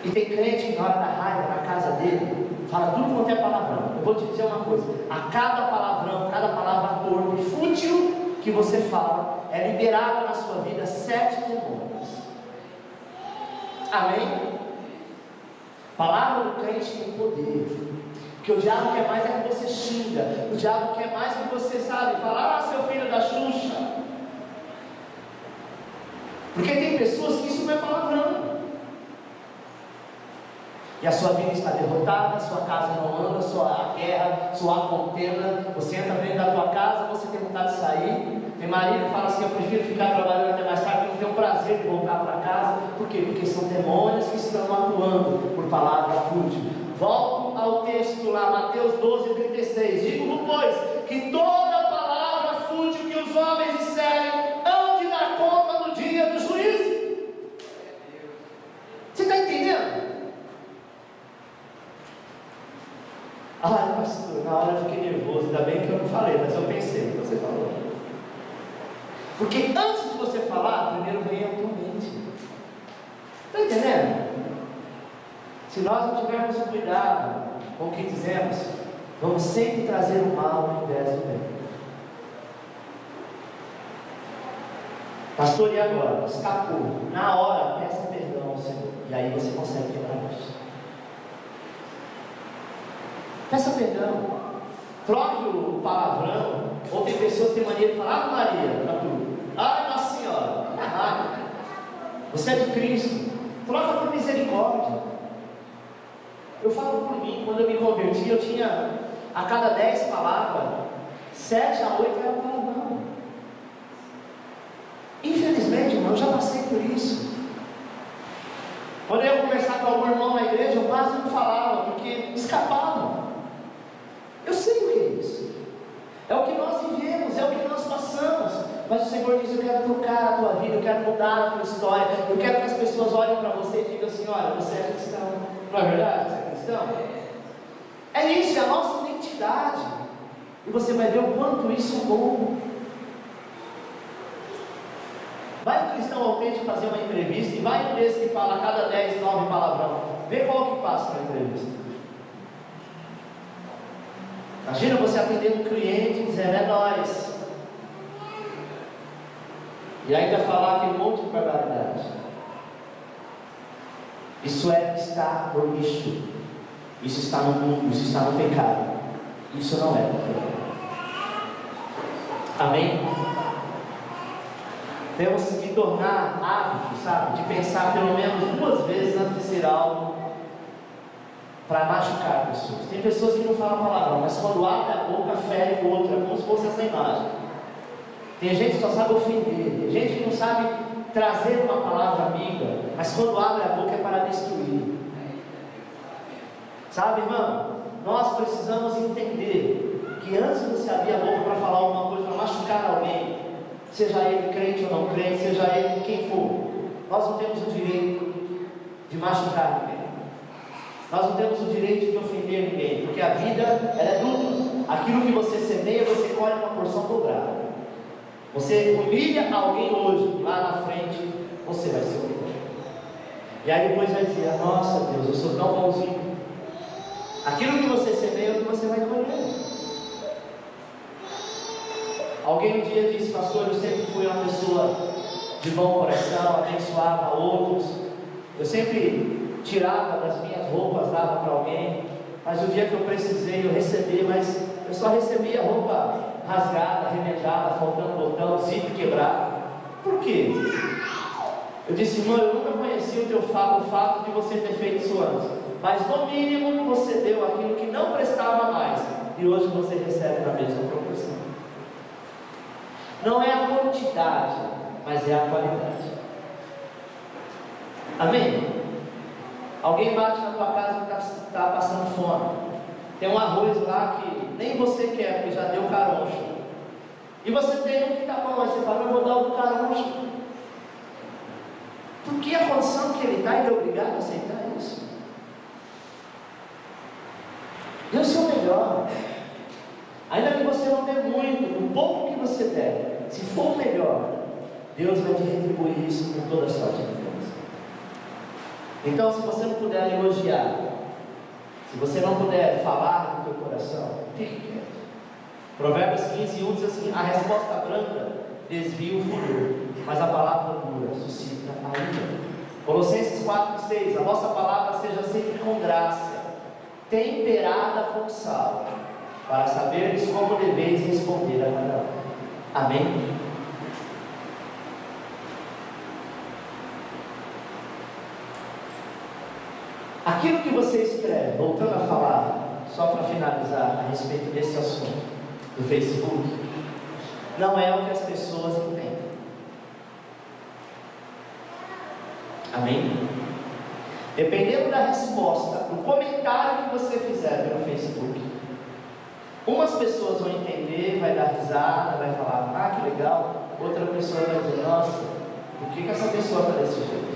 E tem crente que na hora da raiva, na casa dele, fala tudo quanto é palavrão. Eu vou te dizer uma coisa, a cada palavrão, cada palavra torpe e fútil que você fala, é liberado na sua vida 7 demônios. Amém? Palavra do crente tem poder. Porque o diabo quer mais é que você xinga. O diabo quer mais que você, sabe, falar, ah, seu filho da Xuxa. Porque tem pessoas que isso não é palavrão. E a sua vida está derrotada, sua casa não anda, só há guerra, só há contenda. Você entra dentro da tua casa, você tem vontade de sair. Tem marido que fala assim, eu prefiro ficar trabalhando até mais tarde, porque eu tenho prazer de voltar para casa. Por quê? Porque são demônios que estão atuando por palavra fútil. Volto ao texto lá, Mateus 12:36. Digo-vos, pois, que toda palavra fútil que os homens disserem, hão de dar conta no dia do juízo. Você está entendendo? Ah, pastor, na hora eu fiquei nervoso, ainda bem que eu não falei, mas eu pensei, então você falou. Porque antes de você falar, primeiro vem a tua mente. Está entendendo? Se nós não tivermos cuidado com o que dizemos, vamos sempre trazer o mal ao invés do bem. Pastor, e agora? Escapou. Na hora, peça perdão ao Senhor. E aí você consegue quebrar isso. Peça perdão. Troque o palavrão. Ou tem pessoas que têm mania de falar, Ave Maria, para tudo. Ai, Nossa Senhora. Você é de Cristo. Troca por misericórdia. Eu falo por mim, quando eu me converti, eu tinha, a cada 10 palavras, 7 a 8 era palavrão. Infelizmente, irmão, eu já passei por isso. Quando eu ia conversar com algum irmão na igreja, eu quase não falava, porque escapava. Eu sei o que é isso. É o que nós vivemos, é o que nós passamos. Mas o Senhor diz: eu quero tocar a tua vida, eu quero mudar a tua história. Eu quero que as pessoas olhem para você e digam assim: olha, você é cristão. Não é verdade? Você é cristão? É isso, é a nossa identidade. E você vai ver o quanto isso é bom. Vai um cristão autêntico fazer uma entrevista e vai um desse que fala a cada 10, 9 palavrão. Vê qual que passa na entrevista. Imagina você atendendo um cliente dizendo: é nóis. E ainda falar aquele monte de barbaridade. Isso é estar no lixo. Isso está no mundo, isso está no pecado. Isso não é pecado. Amém? Temos que tornar hábito, sabe? De pensar pelo menos 2 vezes antes de ser algo para machucar pessoas. Tem pessoas que não falam palavrão, mas quando abre a boca, fere o outro. É como se fosse essa imagem. Tem gente que só sabe ofender. Tem gente que não sabe trazer uma palavra amiga, mas quando abre a boca é para destruir. Sabe, irmão? Nós precisamos entender que antes de você abrir a boca para falar alguma coisa, para machucar alguém, seja ele crente ou não crente, seja ele quem for, nós não temos o direito de machucar ninguém. Nós não temos o direito de ofender ninguém, porque a vida, ela é dupla. Aquilo que você semeia, você colhe uma porção dobrada. Você humilha alguém hoje, lá na frente, você vai ser humilhado. E aí depois vai dizer: nossa Deus, eu sou tão bonzinho. Aquilo que você semeia é o que você vai colher. Alguém um dia disse: pastor, eu sempre fui uma pessoa de bom coração, abençoava outros. Eu sempre tirava das minhas roupas, dava para alguém. Mas o dia que eu precisei, eu recebi, mas eu só recebia roupa rasgada, remendada, faltando botão, zíper quebrado. Por quê? Eu disse: irmão, eu nunca conheci o fato de você ter feito isso antes, mas no mínimo você deu aquilo que não prestava mais, e hoje você recebe na mesma proporção. Não é a quantidade, mas é a qualidade. Amém? Alguém bate na tua casa e está passando fome. Tem um arroz lá que nem você quer, porque já deu caroncho. E você tem um que está bom, aí você fala: eu vou dar o do caroncho. Porque a condição que ele está, ele é obrigado a aceitar isso. Dê o seu melhor. Ainda que você não dê muito, o pouco que você der, se for melhor, Deus vai te retribuir isso com toda a sua diferença. Então, se você não puder elogiar, se você não puder falar no teu coração, fique quieto. Provérbios 15:1 diz assim: a resposta branda desvia o furor, mas a palavra dura suscita a ira. Colossenses 4:6: a vossa palavra seja sempre com graça, temperada com sal, para saberes como deveis responder a cada um. Amém? Aquilo que você escreve, voltando a falar, só para finalizar a respeito desse assunto do Facebook, não é o que as pessoas entendem. Amém? Dependendo da resposta, do comentário que você fizer pelo Facebook, umas pessoas vão entender, vai dar risada, vai falar: ah, que legal. Outra pessoa vai dizer: nossa, por que essa pessoa está desse jeito?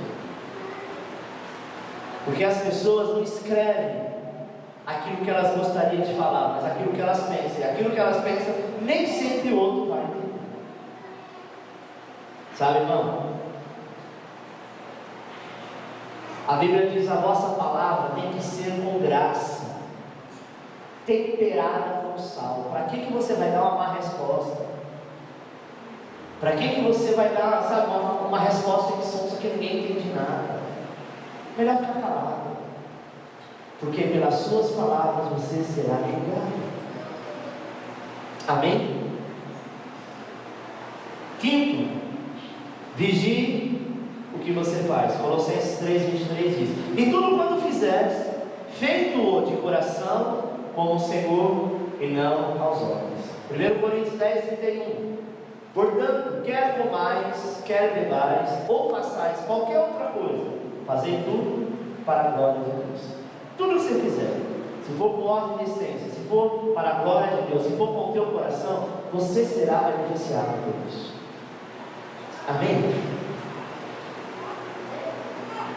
Porque as pessoas não escrevem aquilo que elas gostariam de falar, mas aquilo que elas pensam. E aquilo que elas pensam, nem sempre o outro vai entender. Sabe, irmão? A Bíblia diz: a vossa palavra tem que ser com graça, temperada com sal. Para que você vai dar uma má resposta? Para que você vai dar, sabe, uma resposta que sonsa que ninguém entende nada? Melhor ficar calado, porque pelas suas palavras você será julgado. Amém? Quinto, vigie o que você faz. Colossenses 3:23 diz: e tudo quanto fizeres, feito-o de coração como o Senhor e não aos homens. 1 Coríntios 10:31. Portanto, quer comais, quer bebais, ou façais qualquer outra coisa, fazei tudo para a glória de Deus. Tudo que você fizer, se for com ordem de essência, se for para a glória de Deus, se for com o teu coração, você será beneficiado por isso. Amém?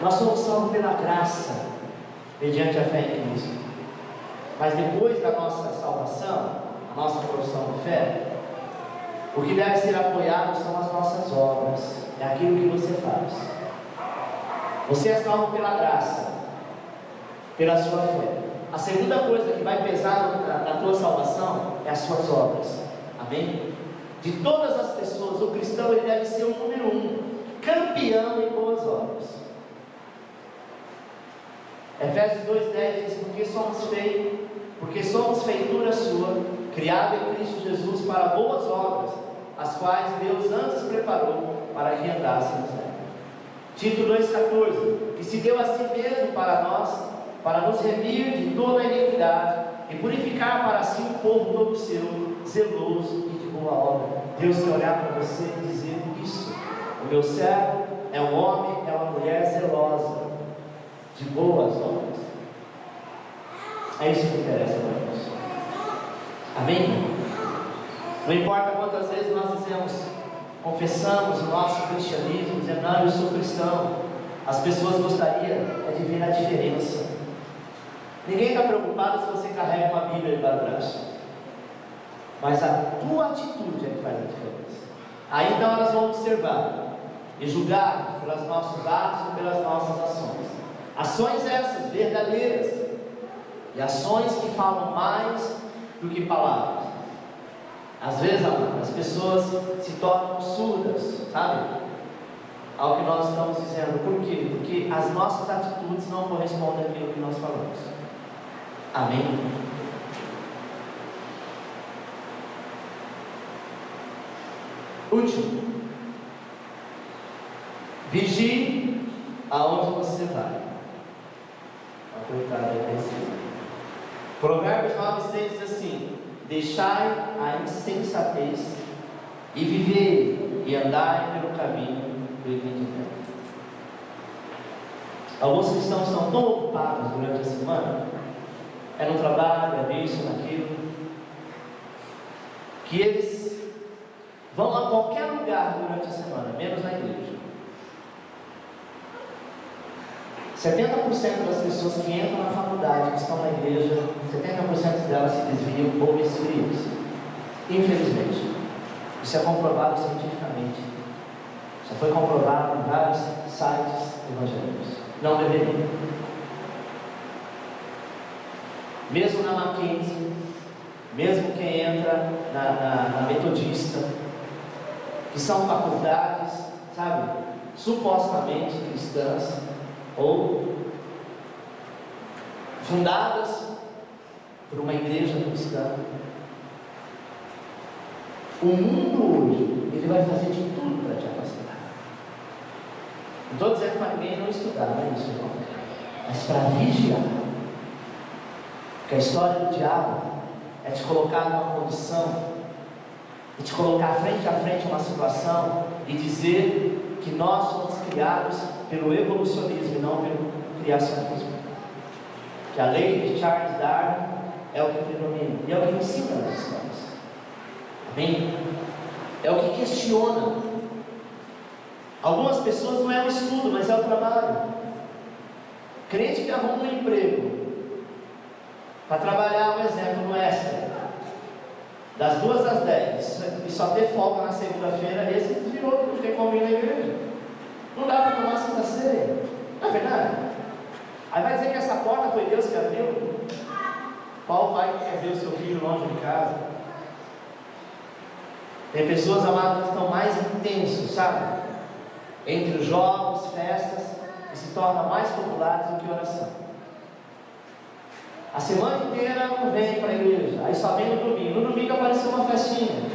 Nós somos salvos pela graça, mediante a fé em Cristo. Mas depois da nossa salvação, a nossa profissão de fé, o que deve ser apoiado são as nossas obras, é aquilo que você faz. Você é salvo pela graça, pela sua fé. A segunda coisa que vai pesar na tua salvação é as suas obras. Amém? De todas as pessoas, o cristão ele deve ser o número 1, campeão em boas obras. Efésios 2:10 diz: porque somos feitura sua, criada em Cristo Jesus para boas obras, as quais Deus antes preparou para que andássemos nela. Tito 2:14, que se deu a si mesmo para nós, para nos remir de toda a iniquidade e purificar para si um povo todo seu, zeloso e de boa obra. Deus quer olhar para você e dizer isso: o meu servo é um homem, é uma mulher zelosa, de boas obras. É isso que interessa para nós. Amém? Não importa quantas vezes nós confessamos o nosso cristianismo, dizendo: não, eu sou cristão. As pessoas gostariam de ver a diferença. Ninguém está preocupado se você carrega uma Bíblia debaixo do braço, mas a tua atitude é que faz a diferença. Aí então elas vão observar e julgar pelos nossos atos e pelas nossas ações. Ações essas verdadeiras, e ações que falam mais do que palavras. Às vezes, as pessoas se tornam surdas, sabe, ao que nós estamos dizendo. Por quê? Porque as nossas atitudes não correspondem àquilo que nós falamos. Amém? Último, vigie aonde você vai. Provérbios 9:6 diz assim: deixai a insensatez e vivei, e andai pelo caminho do entendimento. Alguns cristãos estão tão ocupados durante a semana, é no trabalho, é nisso, naquilo, que eles vão a qualquer lugar durante a semana, menos na igreja. 70% das pessoas que entram na faculdade, que estão na igreja, 70% delas se desviam ou esfriam-se. Infelizmente, isso é comprovado cientificamente. Já foi comprovado em vários sites evangélicos. Não deveria. Mesmo na Mackenzie, mesmo quem entra na Metodista, que são faculdades, sabe, supostamente cristãs, ou fundadas por uma igreja cristã. O mundo hoje, ele vai fazer de tudo para te afastar. Não estou dizendo para ninguém não estudar, não é isso, não. Mas para vigiar. Porque a história do diabo é te colocar numa condição, é te colocar frente a frente a uma situação e dizer que nós somos criados pelo evolucionismo e não pelo criacionismo. Que a lei de Charles Darwin é o que predomina e é o que ensina nas escolas. Amém? É o que questiona. Algumas pessoas não é o estudo, mas é o trabalho. Crente que arruma um emprego para trabalhar, por exemplo, no extra, das 2 às 10, e só ter folga na segunda-feira, esse virou porque come na igreja. Não dá para tomar Santa Ceia. Não é verdade? Aí vai dizer que essa porta foi Deus que abriu? Qual pai que quer ver o seu filho longe de casa? Tem pessoas, amadas, que estão mais intensos, sabe? Entre os jogos, festas, que se tornam mais populares do que oração. A semana inteira não vem para a igreja, aí só vem no domingo. No domingo apareceu uma festinha.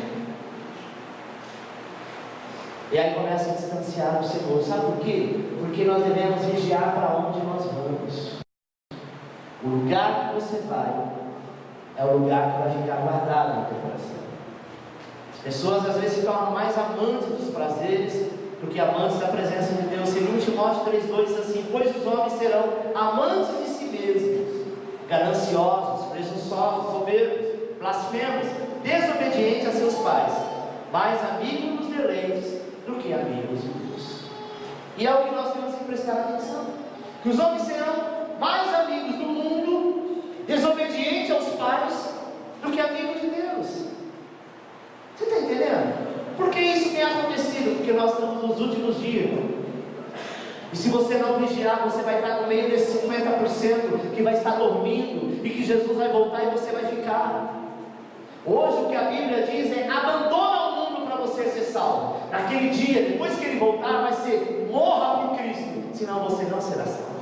E aí começa a distanciar do Senhor. Sabe por quê? Porque nós devemos vigiar para onde nós vamos. O lugar que você vai é o lugar que vai ficar guardado no teu coração. As pessoas às vezes se tornam mais amantes dos prazeres do que amantes da presença de Deus. 2 Timóteo 3,2 diz assim: pois os homens serão amantes de si mesmos, gananciosos, presunçosos, soberbos, blasfemos, desobedientes a seus pais, mais amigos dos deleites do que amigos de Deus. E é o que nós temos que prestar atenção, que os homens serão mais amigos do mundo, desobedientes aos pais, do que amigos de Deus. Você está entendendo? Por que isso tem acontecido? Porque nós estamos nos últimos dias. E se você não vigiar, você vai estar no meio desse 50% que vai estar dormindo, e que Jesus vai voltar e você vai ficar. Hoje o que a Bíblia diz é: abandona o mundo para você ser salvo. Naquele dia, depois que Ele voltar, vai ser: morra por Cristo, senão você não será salvo.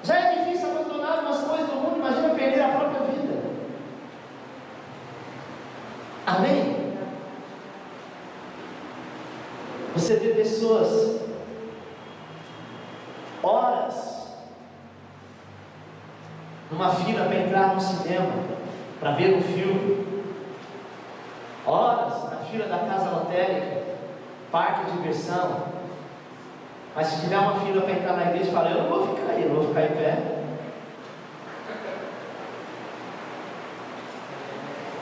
Já é difícil abandonar umas coisas do mundo, imagina perder a própria vida. Amém? Você vê pessoas horas numa fila para entrar no cinema, para ver um filme, horas na fila da casa lotérica, parque de diversão. Mas se tiver uma fila para entrar na igreja, fala: eu não vou ficar aí, eu vou ficar em pé.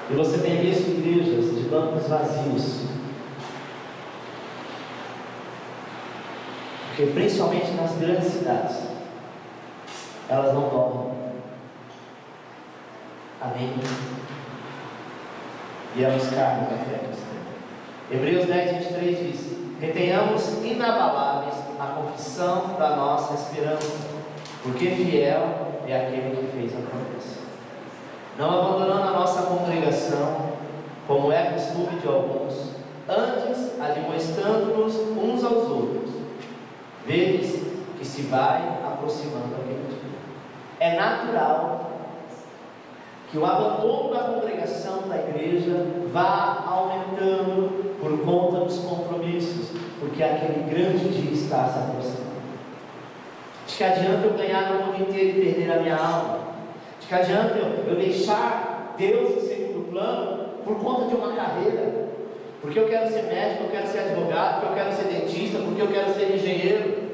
E você tem visto igrejas de bancos vazios, porque principalmente nas grandes cidades, elas não dormem. Amém? E é um escárnio da fé cristã. Hebreus 10:23 diz: retenhamos inabaláveis a confissão da nossa esperança, porque fiel é aquele que fez a promessa. Não abandonando a nossa congregação, como é costume de alguns, antes admoestando-nos uns aos outros, vedes que se vai aproximando aquele dia. É natural que o abandono da congregação da igreja vá aumentando por conta dos compromissos, porque aquele grande dia está se aproximando. De que adianta eu ganhar no mundo inteiro e perder a minha alma? De que adianta eu deixar Deus em segundo plano por conta de uma carreira? Porque eu quero ser médico, eu quero ser advogado, porque eu quero ser dentista, porque eu quero ser engenheiro.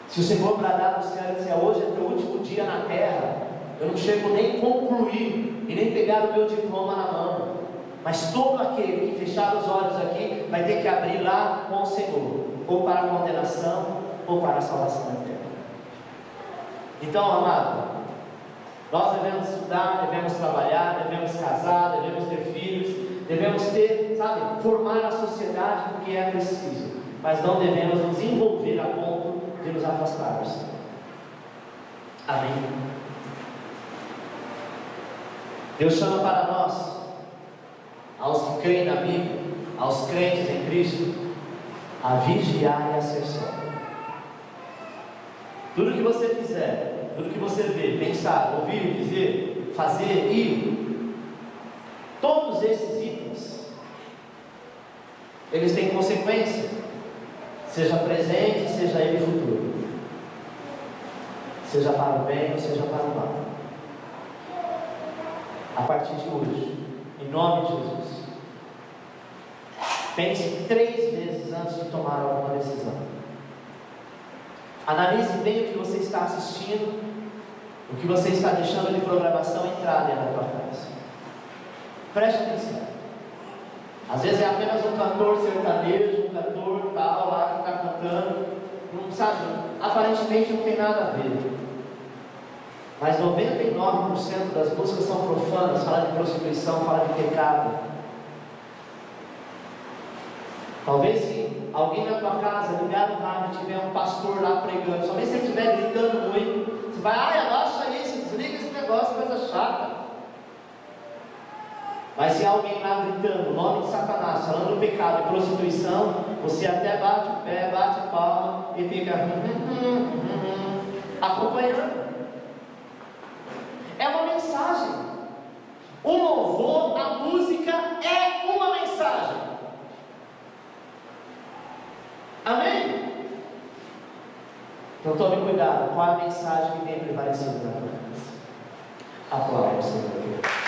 Se o Senhor bradar no céu e disser: hoje é teu último dia na terra, eu não chego nem a concluir e nem pegar o meu diploma na mão, mas todo aquele que fechar os olhos aqui vai ter que abrir lá com o Senhor, ou para a condenação ou para a salvação eterna. Então, amado, nós devemos estudar, devemos trabalhar, devemos casar, devemos ter filhos, devemos ter, formar a sociedade, porque é preciso, mas não devemos nos envolver a ponto de nos afastar do Senhor. Amém? Deus chama para nós, aos que creem na Bíblia, aos crentes em Cristo, a vigiar e a ser sóbrio. Tudo que você fizer, tudo que você vê, pensar, ouvir, dizer, fazer, ir, todos esses itens, eles têm consequência, seja presente, seja ele futuro, seja para o bem ou seja para o mal. A partir de hoje, em nome de Jesus, pense 3 vezes antes de tomar alguma decisão. Analise bem o que você está assistindo, o que você está deixando de programação entrar dentro da tua casa. Preste atenção. Às vezes é apenas um cantor sertanejo, um cantor tal lá que está cantando, não sabe, aparentemente não tem nada a ver. Mas 99% das músicas são profanas, fala de prostituição, fala de pecado. Talvez se alguém na tua casa ligar no rádio e tiver um pastor lá pregando, somente se ele estiver gritando muito, você vai: abaixa isso, desliga esse negócio, coisa chata. Mas se alguém lá gritando o nome de Satanás, falando do pecado e prostituição, você até bate o pé, bate a palma e fica acompanhando. É uma mensagem. O louvor, a música é uma mensagem. Amém? Então tome cuidado com a mensagem que tem prevalecido na tua cabeça. Aplauda o Senhor.